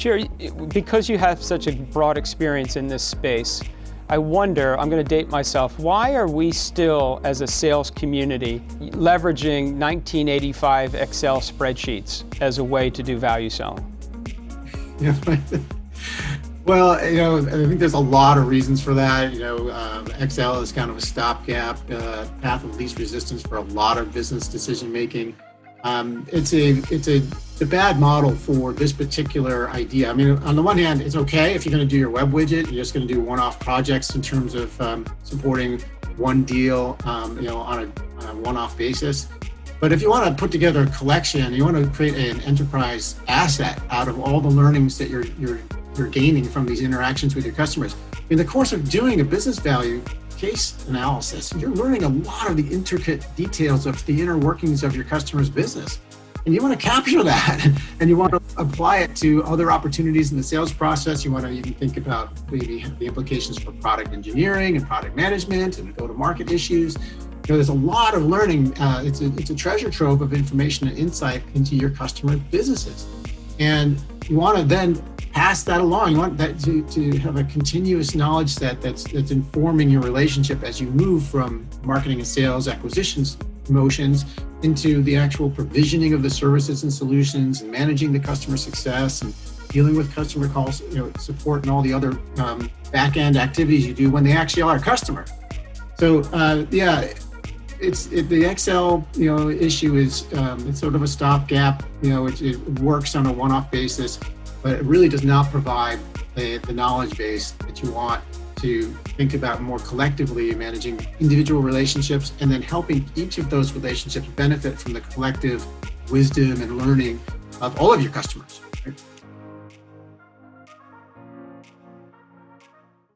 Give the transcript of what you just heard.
Gerry, because you have such a broad experience in this space, I wonder, I'm going to date myself, why are we still, as a sales community, leveraging 1985 Excel spreadsheets as a way to do value selling? Yeah. Well, I think there's a lot of reasons for that. Excel is kind of a stopgap path of least resistance for a lot of business decision making. It's a bad model for this particular idea. I mean, on the one hand, it's okay if you're going to do your web widget, you're just going to do one-off projects in terms of supporting one deal, on a one-off basis. But if you want to put together a collection, you want to create an enterprise asset out of all the learnings that you're gaining from these interactions with your customers. In the course of doing a business value case analysis, you're learning a lot of the intricate details of the inner workings of your customer's business. And you want to capture that, and you want to apply it to other opportunities in the sales process. You want to even think about maybe the implications for product engineering and product management and go-to-market issues. There's a lot of learning. It's a treasure trove of information and insight into your customer businesses. And you want to then pass that along. You want that to have a continuous knowledge set that's informing your relationship as you move from marketing and sales acquisitions motions into the actual provisioning of the services and solutions and managing the customer success and dealing with customer calls, support and all the other back-end activities you do when they actually are a customer. So the Excel issue is it's sort of a stopgap. It works on a one-off basis, but it really does not provide the knowledge base that you want to think about more collectively managing individual relationships and then helping each of those relationships benefit from the collective wisdom and learning of all of your customers. Right?